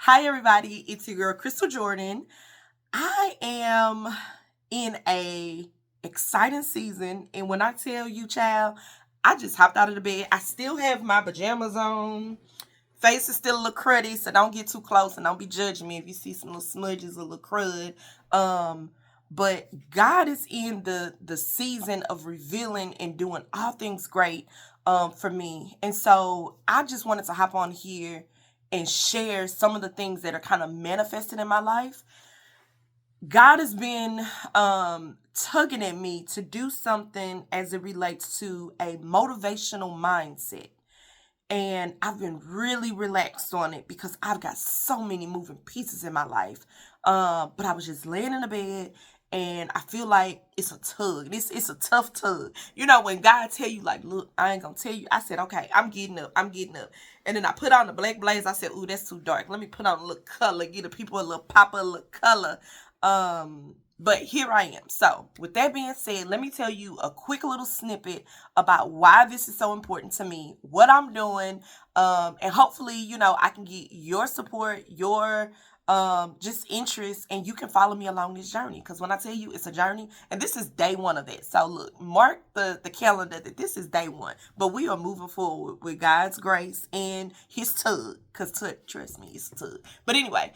Hi, everybody. It's your girl, Krystal Jordan. I am in a exciting season, and when I tell you, child, I just hopped out of the bed. I still have my pajamas on. Face is still a little cruddy, so don't get too close and don't be judging me if you see some little smudges, a little crud. Um, but God is in the season of revealing and doing all things great for me. And so I just wanted to hop on here and share some of the things that are kind of manifested in my life. God has been tugging at me to do something as it relates to a motivational mindset. And I've been really relaxed on it because I've got so many moving pieces in my life. But I was just laying in the bed and I feel like it's a tug. It's a tough tug. You know, when God tell you, like, look, I ain't gonna tell you. I said, okay, I'm getting up. I'm getting up. And then I put on the black blaze. I said, ooh, that's too dark. Let me put on a little color, give the people a little pop, a little color. But here I am. So, with that being said, let me tell you a quick little snippet about why this is so important to me, what I'm doing, and hopefully, I can get your support, your just interest, and you can follow me along this journey. Because when I tell you it's a journey, and this is day one of it. So look, mark the calendar that this is day one. But we are moving forward with God's grace and his tug. Because trust me, it's a tug. But anyway,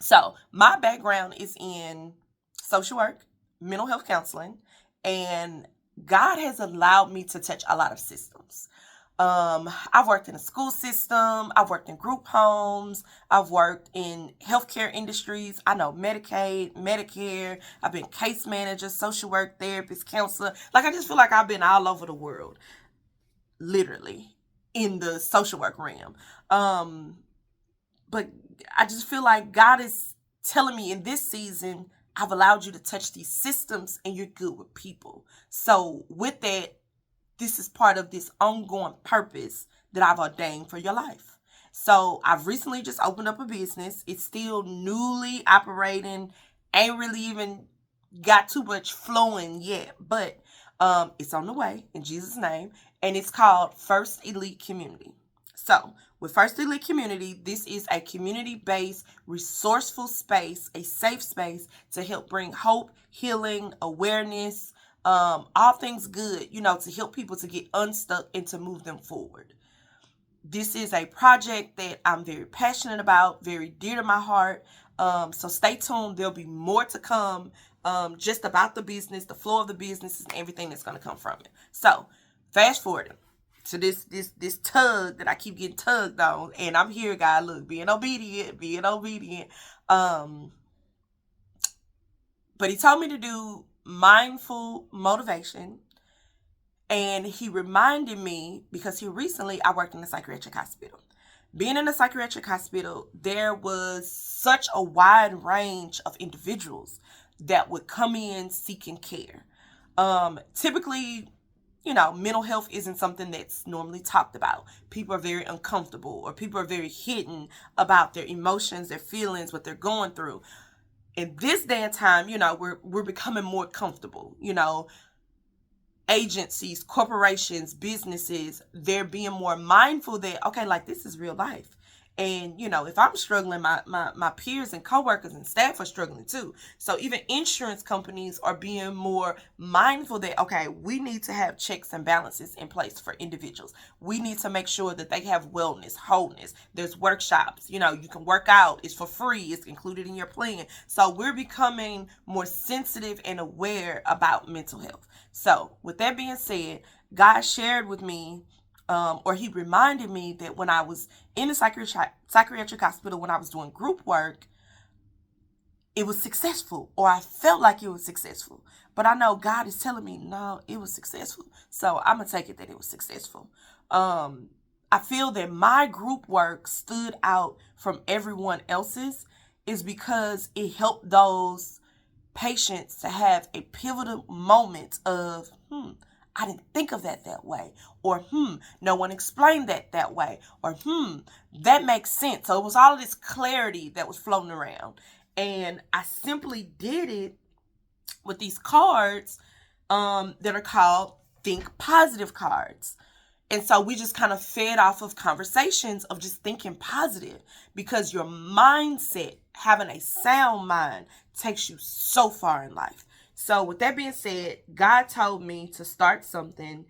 so my background is in social work, mental health counseling, and God has allowed me to touch a lot of systems. I've worked in the school system, I've worked in group homes, I've worked in healthcare industries. I know Medicaid, Medicare, I've been case manager, social work therapist, counselor. Like, I just feel like I've been all over the world, literally, in the social work realm. But I just feel like God is telling me in this season, I've allowed you to touch these systems and you're good with people. So with that, this is part of this ongoing purpose that I've ordained for your life. So I've recently just opened up a business. It's still newly operating, ain't really even got too much flowing yet, but it's on the way in Jesus' name. And it's called First Elite Community. So with First Elite Community, this is a community-based, resourceful space, a safe space to help bring hope, healing, awareness, all things good, to help people to get unstuck and to move them forward. This is a project that I'm very passionate about, very dear to my heart. So stay tuned. There'll be more to come, just about the business, the flow of the business, and everything that's going to come from it. So fast forward to this tug that I keep getting tugged on, and I'm here, God. Look, being obedient. But he told me to do mindful motivation. And he reminded me, because I worked in a psychiatric hospital. Being in a psychiatric hospital, there was such a wide range of individuals that would come in seeking care. Typically, mental health isn't something that's normally talked about. People are very uncomfortable, or people are very hidden about their emotions, their feelings, what they're going through. In this day and time, we're becoming more comfortable. Agencies, corporations, businesses, they're being more mindful that, okay, like, this is real life. And, if I'm struggling, my peers and coworkers and staff are struggling too. So even insurance companies are being more mindful that, okay, we need to have checks and balances in place for individuals. We need to make sure that they have wellness, wholeness. There's workshops, you can work out. It's for free. It's included in your plan. So we're becoming more sensitive and aware about mental health. So with that being said, God shared with me, or he reminded me that when I was in a psychiatric hospital, when I was doing group work, it was successful, or I felt like it was successful. But I know God is telling me, no, it was successful. So I'm going to take it that it was successful. I feel that my group work stood out from everyone else's is because it helped those patients to have a pivotal moment of, I didn't think of that way, or no one explained that way, or that makes sense. So it was all of this clarity that was floating around, and I simply did it with these cards that are called Think Positive cards. And so we just kind of fed off of conversations of just thinking positive, because your mindset, having a sound mind, takes you so far in life. So with that being said, God told me to start something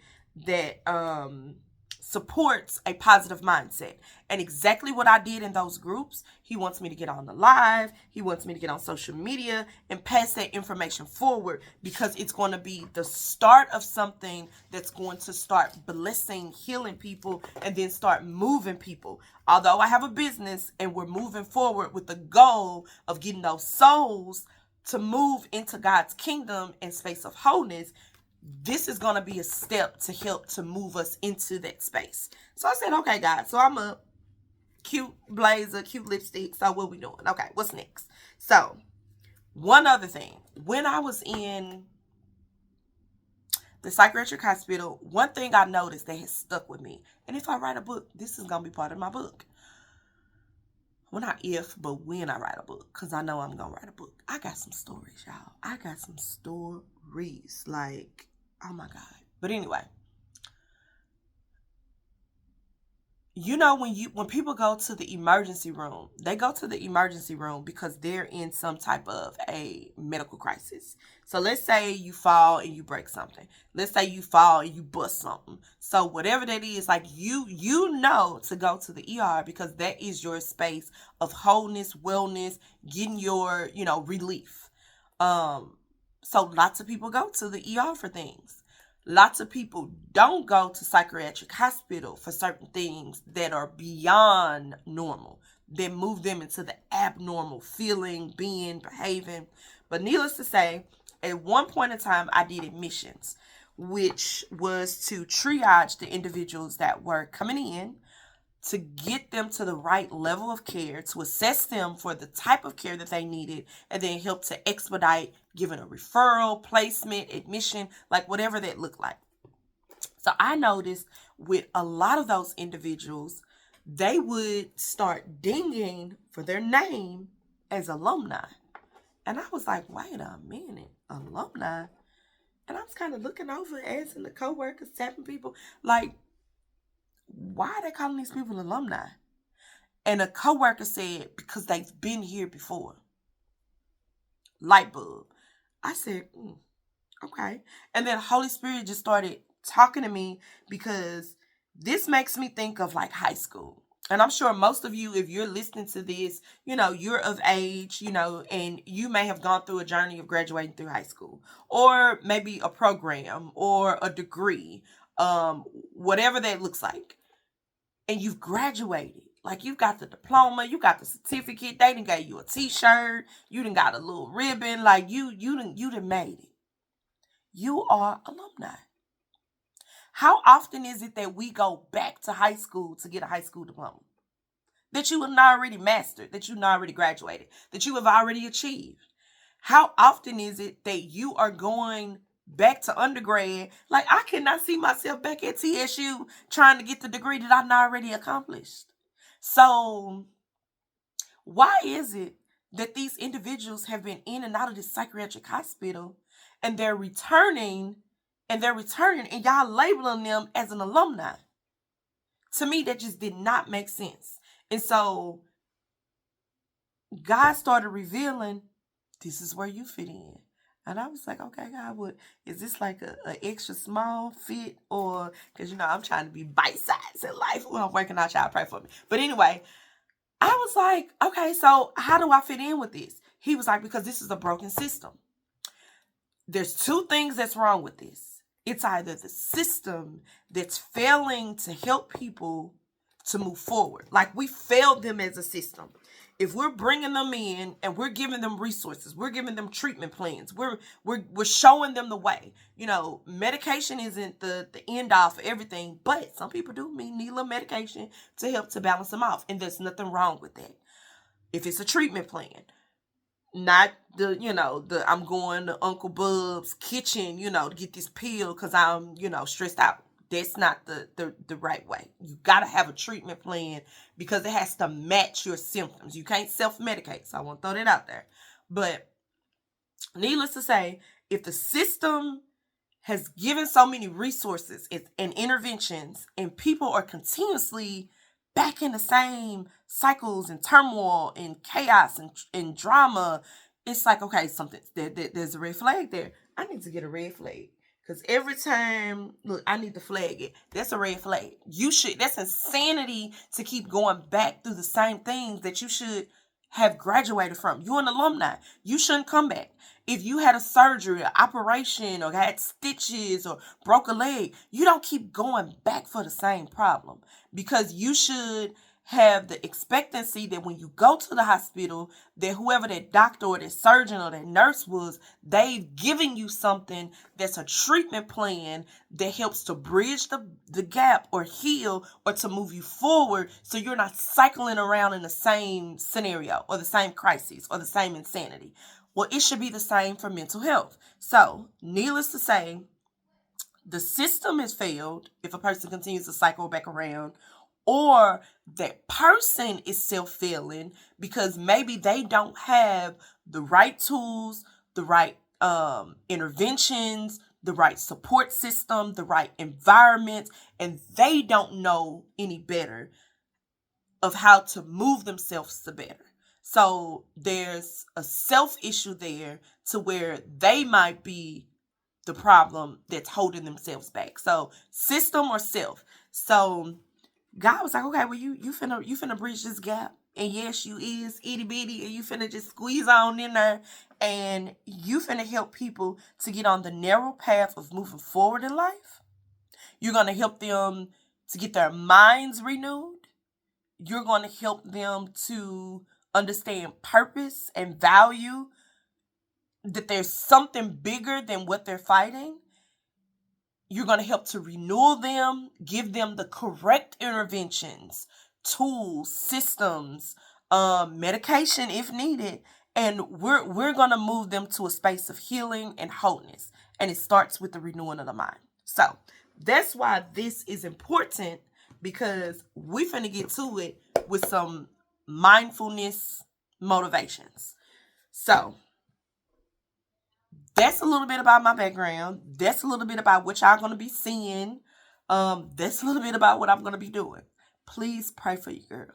that supports a positive mindset. And exactly what I did in those groups, he wants me to get on the live, he wants me to get on social media and pass that information forward, because it's going to be the start of something that's going to start blessing, healing people, and then start moving people. Although I have a business and we're moving forward with the goal of getting those souls to move into God's kingdom and space of wholeness, this is going to be a step to help to move us into that space. So I said, okay, God. So I'm a cute blazer, cute lipstick. So what we doing? Okay, what's next? So one other thing. When I was in the psychiatric hospital, one thing I noticed that has stuck with me. And if I write a book, this is going to be part of my book. Well, not if, but when I write a book. Because I know I'm going to write a book. I got some stories, y'all. I got some stories. Like, oh my God. But anyway, you know, when people go to the emergency room, they go to the emergency room because they're in some type of a medical crisis. So let's say you fall and you break something. Let's say you fall and you bust something. So whatever that is, like you know to go to the ER, because that is your space of wholeness, wellness, getting your, relief. So lots of people go to the ER for things. Lots of people don't go to psychiatric hospital for certain things that are beyond normal, that move them into the abnormal feeling, being, behaving. But needless to say, at one point in time, I did admissions, which was to triage the individuals that were coming in, to get them to the right level of care, to assess them for the type of care that they needed, and then help to expedite giving a referral, placement, admission, like whatever that looked like. So I noticed with a lot of those individuals, they would start dinging for their name as alumni. And I was like, wait a minute, alumni? And I was kind of looking over, asking the coworkers, tapping people, like, why are they calling these people alumni? And a coworker said, because they've been here before. Light bulb. I said, okay. And then Holy Spirit just started talking to me, because this makes me think of like high school. And I'm sure most of you, if you're listening to this, you're of age, and you may have gone through a journey of graduating through high school, or maybe a program or a degree, whatever that looks like. And you've graduated. Like, you've got the diploma, you got the certificate, they done gave you a t-shirt, you done got a little ribbon, like you done made it. You are alumni. How often is it that we go back to high school to get a high school diploma that you have already mastered, that you've already graduated, that you have already achieved? How often is it that you are going back to undergrad? Like, I cannot see myself back at TSU trying to get the degree that I've already accomplished. So why is it that these individuals have been in and out of this psychiatric hospital, and they're returning and y'all labeling them as an alumni? To me, that just did not make sense. And so God started revealing, this is where you fit in. And I was like, okay, God, is this like a extra small fit? Or, because, I'm trying to be bite-sized in life when I'm working out, y'all pray for me. But anyway, I was like, okay, so how do I fit in with this? He was like, because this is a broken system. There's two things that's wrong with this. It's either the system that's failing to help people to move forward. Like, we failed them as a system. If we're bringing them in and we're giving them resources, we're giving them treatment plans, we're showing them the way. Medication isn't the end all for everything, but some people do need a little medication to help to balance them off, and there's nothing wrong with that. If it's a treatment plan, not the I'm going to Uncle Bub's kitchen, to get this pill because I'm, stressed out. That's not the right way. You got to have a treatment plan, because it has to match your symptoms. You can't self-medicate. So I want to throw that out there. But needless to say, if the system has given so many resources and interventions, and people are continuously back in the same cycles and turmoil and chaos and drama. It's like, okay, there's a red flag there. I need to get a red flag. Because every time, look, I need to flag it. That's a red flag. That's insanity to keep going back through the same things that you should have graduated from. You're an alumni. You shouldn't come back. If you had a surgery, an operation, or had stitches, or broke a leg, you don't keep going back for the same problem, because you should have the expectancy that when you go to the hospital, that whoever that doctor or that surgeon or that nurse was, they've given you something that's a treatment plan that helps to bridge the gap or heal or to move you forward, so you're not cycling around in the same scenario or the same crisis or the same insanity. Well, it should be the same for mental health. So, needless to say, the system has failed if a person continues to cycle back around, or that person is self-failing because maybe they don't have the right tools, the right interventions, the right support system, the right environment, and they don't know any better of how to move themselves to better. So there's a self issue there to where they might be the problem that's holding themselves back. So system or self. So God was like, okay, well, you finna bridge this gap. And yes, you is itty bitty, and you finna just squeeze on in there, and you finna help people to get on the narrow path of moving forward in life. You're gonna help them to get their minds renewed. You're gonna help them to understand purpose and value, that there's something bigger than what they're fighting. You're going to help to renew them, give them the correct interventions, tools, systems, medication if needed. And we're going to move them to a space of healing and wholeness. And it starts with the renewing of the mind. So that's why this is important, because we finna get to it with some mindfulness motivations. So that's a little bit about my background. That's a little bit about what y'all going to be seeing. That's a little bit about what I'm going to be doing. Please pray for you, girl.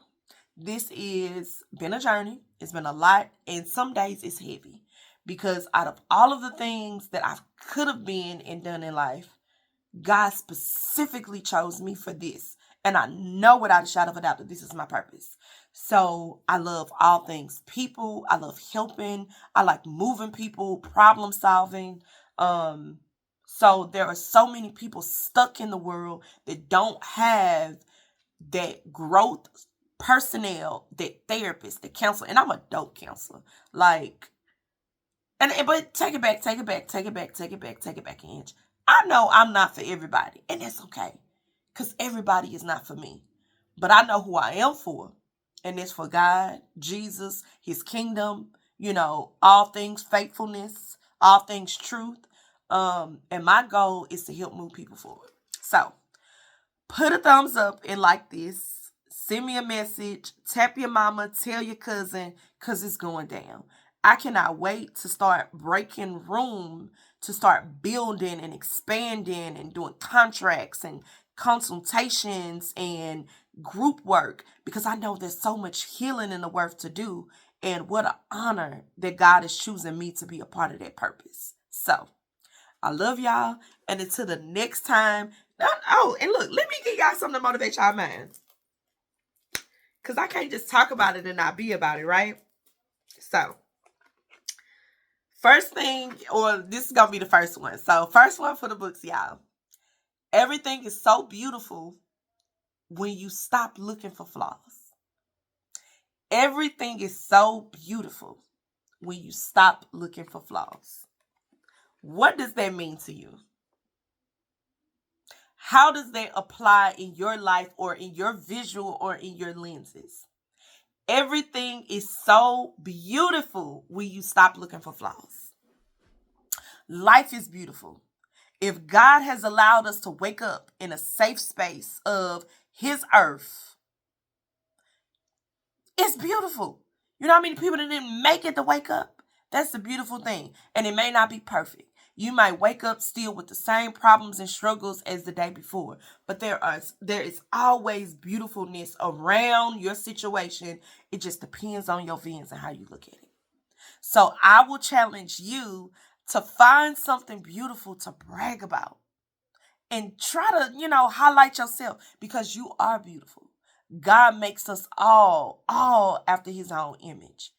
This is been a journey. It's been a lot. And some days it's heavy, because out of all of the things that I could have been and done in life, God specifically chose me for this. And I know without a shadow of a doubt that this is my purpose. So I love all things people. I love helping. I like moving people, problem solving. So there are so many people stuck in the world that don't have that growth personnel, that therapist, that counselor. And I'm a dope counselor. But take it back, an inch. I know I'm not for everybody, and that's okay, because everybody is not for me. But I know who I am for, and it's for God, Jesus, his kingdom, all things faithfulness, all things truth. And my goal is to help move people forward. So put a thumbs up and like this. Send me a message. Tap your mama. Tell your cousin, because it's going down. I cannot wait to start breaking room, to start building and expanding and doing contracts and consultations and group work, because I know there's so much healing in the work to do. And what an honor that God is choosing me to be a part of that purpose. So I love y'all. And until the next time. Oh, and look, let me give y'all something to motivate y'all minds, because I can't just talk about it and not be about it, right? So first thing, or this is going to be the first one. So first one for the books, y'all. Everything is so beautiful when you stop looking for flaws. Everything is so beautiful when you stop looking for flaws. What does that mean to you? How does that apply in your life, or in your visual, or in your lenses? Everything is so beautiful when you stop looking for flaws. Life is beautiful. If God has allowed us to wake up in a safe space of his earth, it's beautiful. You know how many people that didn't make it to wake up? That's the beautiful thing. And it may not be perfect. You might wake up still with the same problems and struggles as the day before, but there is always beautifulness around your situation. It just depends on your lens and how you look at it. So I will challenge you to find something beautiful to brag about and try to, highlight yourself because you are beautiful. God makes us all after his own image.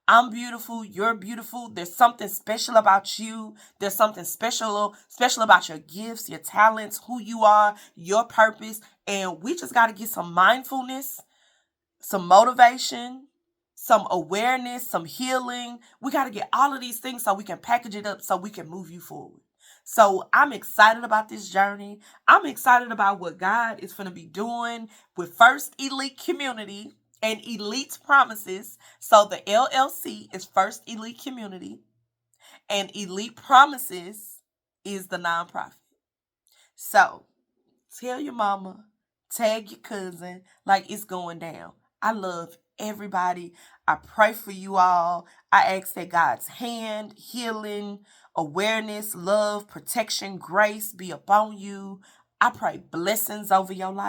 I'm beautiful, you're beautiful. There's something special about you. There's something special about your gifts, your talents, who you are, your purpose, and we just got to get some mindfulness, some motivation, some awareness, some healing. We got to get all of these things so we can package it up so we can move you forward. So I'm excited about this journey. I'm excited about what God is going to be doing with First Elite Community and Elite Promises. So the LLC is First Elite Community and Elite Promises is the nonprofit. So tell your mama, tag your cousin, like it's going down. I love everybody. I pray for you all. I ask that God's hand, healing, awareness, love, protection, grace be upon you. I pray blessings over your life.